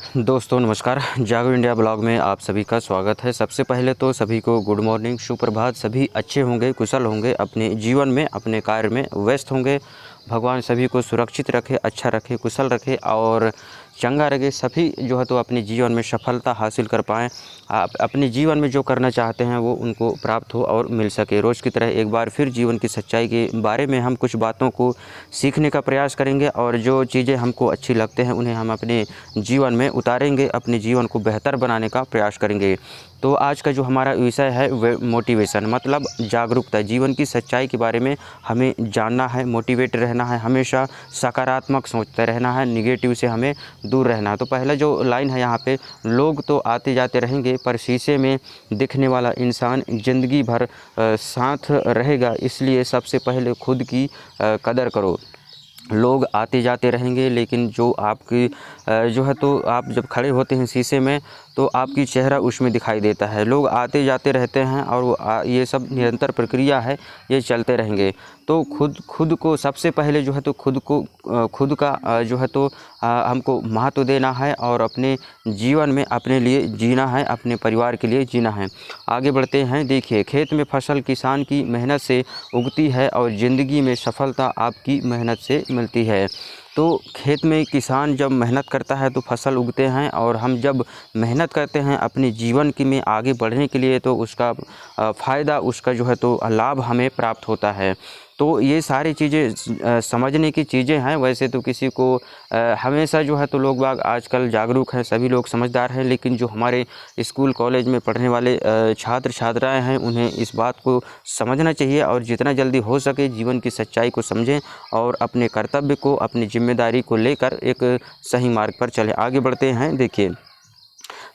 दोस्तों नमस्कार। जागो इंडिया ब्लॉग में आप सभी का स्वागत है। सबसे पहले तो सभी को गुड मॉर्निंग, सुप्रभात। सभी अच्छे होंगे, कुशल होंगे, अपने जीवन में अपने कार्य में व्यस्त होंगे। भगवान सभी को सुरक्षित रखे, अच्छा रखे, कुशल रखे और चंगा रखे। सभी जो है तो अपने जीवन में सफलता हासिल कर पाएँ। आप अपने जीवन में जो करना चाहते हैं वो उनको प्राप्त हो और मिल सके। रोज़ की तरह एक बार फिर जीवन की सच्चाई के बारे में हम कुछ बातों को सीखने का प्रयास करेंगे और जो चीज़ें हमको अच्छी लगते हैं उन्हें हम अपने जीवन में उतारेंगे, अपने जीवन को बेहतर बनाने का प्रयास करेंगे। तो आज का जो हमारा विषय है वह मोटिवेशन, मतलब जागरूकता। जीवन की सच्चाई के बारे में हमें जानना है, मोटिवेट रहना है, हमेशा सकारात्मक सोचते रहना है, निगेटिव से हमें दूर रहना है। तो पहला जो लाइन है यहाँ पे, लोग तो आते जाते रहेंगे पर शीशे में दिखने वाला इंसान ज़िंदगी भर साथ रहेगा, इसलिए सबसे पहले खुद की कदर करो। लोग आते जाते रहेंगे लेकिन जो आपकी जो है तो आप जब खड़े होते हैं शीशे में तो आपकी चेहरा उसमें दिखाई देता है। लोग आते जाते रहते हैं और वो ये सब निरंतर प्रक्रिया है, ये चलते रहेंगे। तो खुद को सबसे पहले जो है तो खुद का जो है तो हमको महत्व देना है और अपने जीवन में अपने लिए जीना है, अपने परिवार के लिए जीना है। आगे बढ़ते हैं। देखिए, खेत में फसल किसान की मेहनत से उगती है और ज़िंदगी में सफलता आपकी मेहनत से मिलती है। तो खेत में किसान जब मेहनत करता है तो फसल उगते हैं और हम जब मेहनत करते हैं अपने जीवन की में आगे बढ़ने के लिए तो उसका फ़ायदा, उसका जो है तो लाभ हमें प्राप्त होता है। तो ये सारी चीज़ें समझने की चीज़ें हैं। वैसे तो किसी को हमेशा जो है तो लोग बाग आजकल जागरूक हैं, सभी लोग समझदार हैं, लेकिन जो हमारे स्कूल कॉलेज में पढ़ने वाले छात्र छात्राएं हैं उन्हें इस बात को समझना चाहिए और जितना जल्दी हो सके जीवन की सच्चाई को समझें और अपने कर्तव्य को, अपनी जिम्मेदारी को लेकर एक सही मार्ग पर चलें। आगे बढ़ते हैं। देखिए,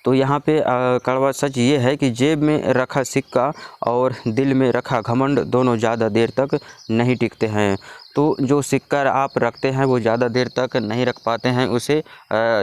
तो यहाँ पे कड़वा सच ये है कि जेब में रखा सिक्का और दिल में रखा घमंड दोनों ज़्यादा देर तक नहीं टिकते हैं। तो जो सिक्का आप रखते हैं वो ज़्यादा देर तक नहीं रख पाते हैं उसे।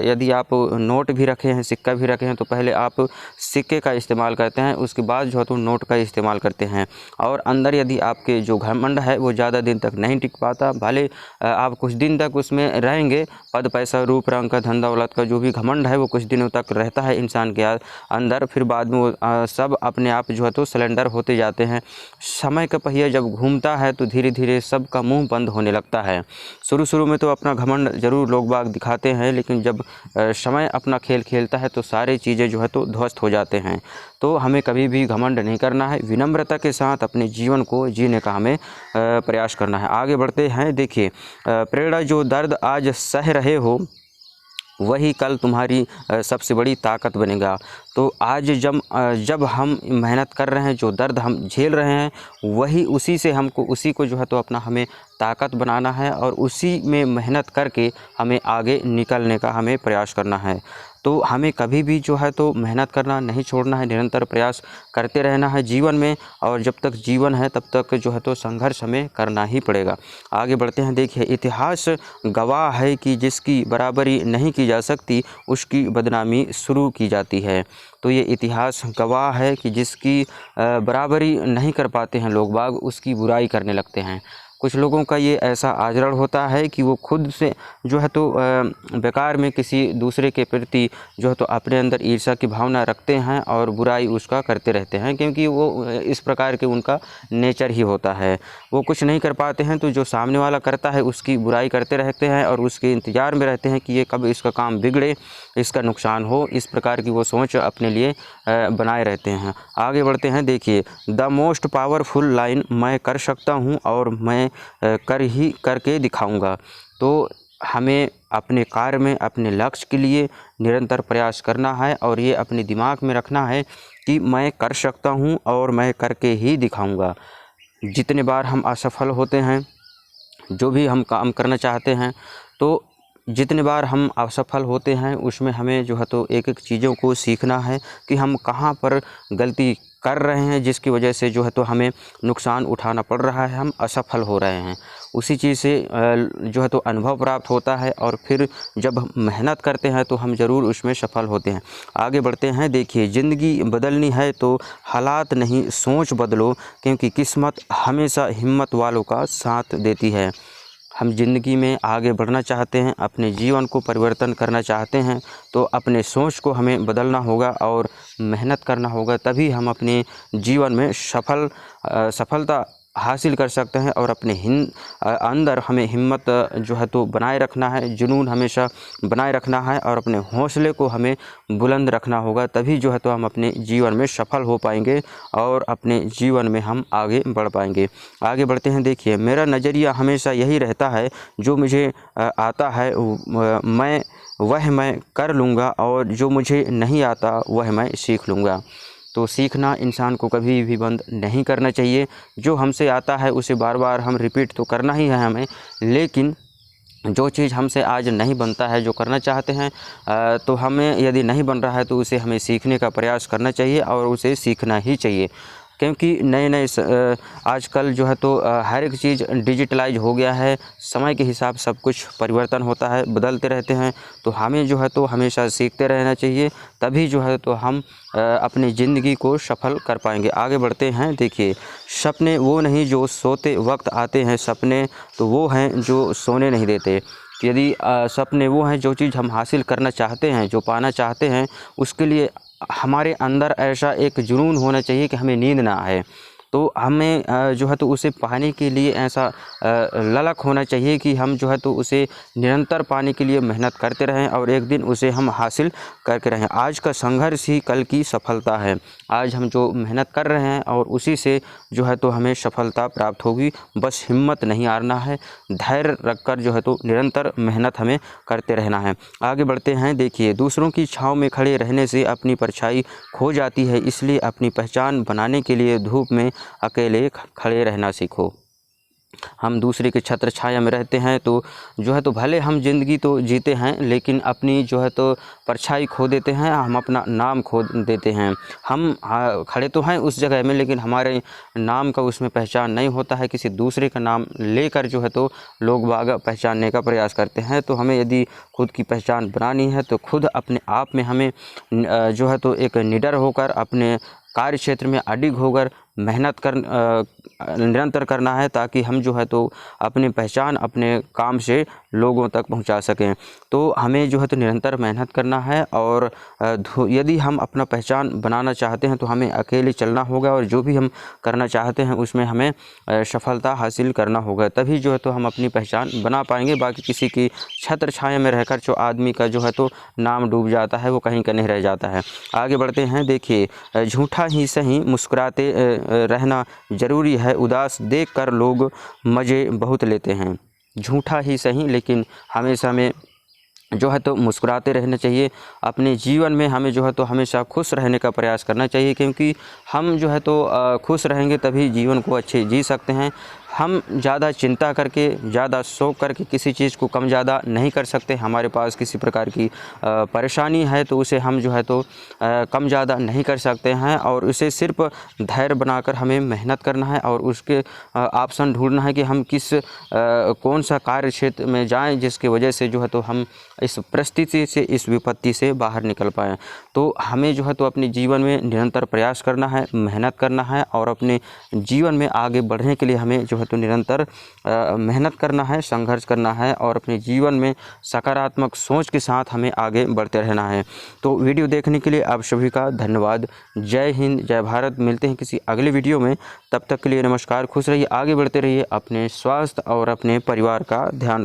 यदि आप नोट भी रखे हैं, सिक्का भी रखे हैं, तो पहले आप सिक्के का इस्तेमाल करते हैं, उसके बाद जो है तो नोट का इस्तेमाल करते हैं। और अंदर यदि आपके जो घमंड है वो ज़्यादा दिन तक नहीं टिक पाता, भले आप कुछ दिन तक उसमें रहेंगे, पद पैसा रूप रंग का धन दौलत का जो भी घमंड है वो कुछ दिनों तक रहता है इंसान के अंदर, फिर बाद में वो सब अपने आप जो है तो सिलेंडर होते जाते हैं। समय का पहिया जब घूमता है तो धीरे धीरे सबका मुंह बंद होने लगता है। शुरू में तो अपना घमंड ज़रूर लोग बाग दिखाते हैं, लेकिन जब समय अपना खेल खेलता है तो सारी चीज़ें जो है तो ध्वस्त हो जाते हैं। तो हमें कभी भी घमंड नहीं करना है, विनम्रता के साथ अपने जीवन को जीने का हमें प्रयास करना है। आगे बढ़ते हैं। देखिए, प्रेरणा, जो दर्द आज सह रहे हो वही कल तुम्हारी सबसे बड़ी ताकत बनेगा। तो आज जब हम मेहनत कर रहे हैं, जो दर्द हम झेल रहे हैं, वही उसी को जो है तो अपना हमें ताकत बनाना है और उसी में मेहनत करके हमें आगे निकलने का हमें प्रयास करना है। तो हमें कभी भी जो है तो मेहनत करना नहीं छोड़ना है, निरंतर प्रयास करते रहना है जीवन में, और जब तक जीवन है तब तक जो है तो संघर्ष हमें करना ही पड़ेगा। आगे बढ़ते हैं। देखिए, इतिहास गवाह है कि जिसकी बराबरी नहीं की जा सकती उसकी बदनामी शुरू की जाती है। तो ये इतिहास गवाह है कि जिसकी बराबरी नहीं कर पाते हैं लोग बाग, उसकी बुराई करने लगते हैं। कुछ लोगों का ये ऐसा आचरण होता है कि वो खुद से जो है तो बेकार में किसी दूसरे के प्रति जो है तो अपने अंदर ईर्ष्या की भावना रखते हैं और बुराई उसका करते रहते हैं, क्योंकि वो इस प्रकार के उनका नेचर ही होता है। वो कुछ नहीं कर पाते हैं तो जो सामने वाला करता है उसकी बुराई करते रहते हैं और उसके इंतज़ार में रहते हैं कि ये कब इसका काम बिगड़े, इसका नुकसान हो। इस प्रकार की वो सोच अपने लिए बनाए रहते हैं। आगे बढ़ते हैं। देखिए, द मोस्ट पावरफुल लाइन, मैं कर सकता हूँ और मैं करके दिखाऊंगा। तो हमें अपने कार्य में, अपने लक्ष्य के लिए निरंतर प्रयास करना है और ये अपने दिमाग में रखना है कि मैं कर सकता हूँ और मैं करके ही दिखाऊंगा। जितने बार हम असफल होते हैं, जो भी हम काम करना चाहते हैं, तो जितने बार हम असफल होते हैं उसमें हमें जो है तो एक एक चीज़ों को सीखना है कि हम कहाँ पर गलती कर रहे हैं, जिसकी वजह से जो है तो हमें नुकसान उठाना पड़ रहा है, हम असफल हो रहे हैं। उसी चीज़ से जो है तो अनुभव प्राप्त होता है और फिर जब हम मेहनत करते हैं तो हम ज़रूर उसमें सफल होते हैं। आगे बढ़ते हैं। देखिए, ज़िंदगी बदलनी है तो हालात नहीं, सोच बदलो, क्योंकि किस्मत हमेशा हिम्मत वालों का साथ देती है। हम ज़िंदगी में आगे बढ़ना चाहते हैं, अपने जीवन को परिवर्तन करना चाहते हैं, तो अपने सोच को हमें बदलना होगा और मेहनत करना होगा, तभी हम अपने जीवन में सफलता हासिल कर सकते हैं। और अपने अंदर हमें हिम्मत जो है तो बनाए रखना है, जुनून हमेशा बनाए रखना है और अपने हौसले को हमें बुलंद रखना होगा, तभी जो है तो हम अपने जीवन में सफल हो पाएंगे और अपने जीवन में हम आगे बढ़ पाएंगे। आगे बढ़ते हैं। देखिए, मेरा नज़रिया हमेशा यही रहता है, जो मुझे आता है मैं कर लूँगा और जो मुझे नहीं आता वह मैं सीख लूँगा। तो सीखना इंसान को कभी भी बंद नहीं करना चाहिए। जो हमसे आता है उसे बार बार हम रिपीट तो करना ही है हमें, लेकिन जो चीज़ हमसे आज नहीं बनता है, जो करना चाहते हैं तो हमें यदि नहीं बन रहा है तो उसे हमें सीखने का प्रयास करना चाहिए और उसे सीखना ही चाहिए। क्योंकि नए आजकल जो है तो हर एक चीज़ डिजिटलाइज हो गया है, समय के हिसाब सब कुछ परिवर्तन होता है, बदलते रहते हैं। तो हमें जो है तो हमेशा सीखते रहना चाहिए, तभी जो है तो हम अपनी ज़िंदगी को सफल कर पाएंगे। आगे बढ़ते हैं। देखिए, सपने वो नहीं जो सोते वक्त आते हैं, सपने तो वो हैं जो सोने नहीं देते। यदि सपने वो हैं, जो चीज़ हम हासिल करना चाहते हैं, जो पाना चाहते हैं, उसके लिए हमारे अंदर ऐसा एक जुनून होना चाहिए कि हमें नींद ना आए। तो हमें जो है तो उसे पाने के लिए ऐसा ललक होना चाहिए कि हम जो है तो उसे निरंतर पाने के लिए मेहनत करते रहें और एक दिन उसे हम हासिल करके रहें। आज का संघर्ष ही कल की सफलता है। आज हम जो मेहनत कर रहे हैं और उसी से जो है तो हमें सफलता प्राप्त होगी। बस हिम्मत नहीं हारना है, धैर्य रखकर जो है तो निरंतर मेहनत हमें करते रहना है। आगे बढ़ते हैं। देखिए, दूसरों की छाँव में खड़े रहने से अपनी परछाई खो जाती है, इसलिए अपनी पहचान बनाने के लिए धूप में अकेले खड़े रहना सीखो। हम दूसरे के छत्र छाया में रहते हैं तो जो है तो भले हम ज़िंदगी तो जीते हैं, लेकिन अपनी जो है तो परछाई खो देते हैं, हम अपना नाम खो देते हैं। हम खड़े तो हैं उस जगह में, लेकिन हमारे नाम का उसमें पहचान नहीं होता है। किसी दूसरे का नाम लेकर जो है तो लोग बाग पहचानने का प्रयास करते हैं। तो हमें यदि खुद की पहचान बनानी है तो खुद अपने आप में हमें जो है तो एक निडर होकर, अपने कार्य क्षेत्र में अडिग होकर मेहनत निरंतर करना है, ताकि हम जो है तो अपनी पहचान अपने काम से लोगों तक पहुंचा सकें। तो हमें जो है तो निरंतर मेहनत करना है और यदि हम अपना पहचान बनाना चाहते हैं तो हमें अकेले चलना होगा और जो भी हम करना चाहते हैं उसमें हमें सफलता हासिल करना होगा, तभी जो है तो हम अपनी पहचान बना पाएंगे। बाकी किसी की छत्र छाया में रहकर जो आदमी का जो है तो नाम डूब जाता है, वो कहीं का नहीं रह जाता है। आगे बढ़ते हैं। देखिए, झूठा ही सही मुस्कुराते रहना ज़रूरी है, उदास देखकर लोग मज़े बहुत लेते हैं। झूठा ही सही, लेकिन हमेशा में जो है तो मुस्कुराते रहना चाहिए। अपने जीवन में हमें जो है तो हमेशा खुश रहने का प्रयास करना चाहिए, क्योंकि हम जो है तो खुश रहेंगे तभी जीवन को अच्छे जी सकते हैं। हम ज़्यादा चिंता करके, ज़्यादा शौक़ करके किसी चीज़ को कम ज़्यादा नहीं कर सकते। हमारे पास किसी प्रकार की परेशानी है तो उसे हम जो है तो कम ज़्यादा नहीं कर सकते हैं, और उसे सिर्फ धैर्य बनाकर हमें मेहनत करना है और उसके ऑप्शन ढूंढना है कि हम कौन सा कार्य क्षेत्र में जाएं जिसकी वजह से जो है तो हम इस परिस्थिति से, इस विपत्ति से बाहर निकल पाएँ। तो हमें जो है तो अपने जीवन में निरंतर प्रयास करना है, मेहनत करना है और अपने जीवन में आगे बढ़ने के लिए हमें जो है तो निरंतर मेहनत करना है, संघर्ष करना है और अपने जीवन में सकारात्मक सोच के साथ हमें आगे बढ़ते रहना है। तो वीडियो देखने के लिए आप सभी का धन्यवाद। जय हिंद, जय भारत। मिलते हैं किसी अगले वीडियो में, तब तक के लिए नमस्कार। खुश रहिए, आगे बढ़ते रहिए, अपने स्वास्थ्य और अपने परिवार का ध्यान रखिए।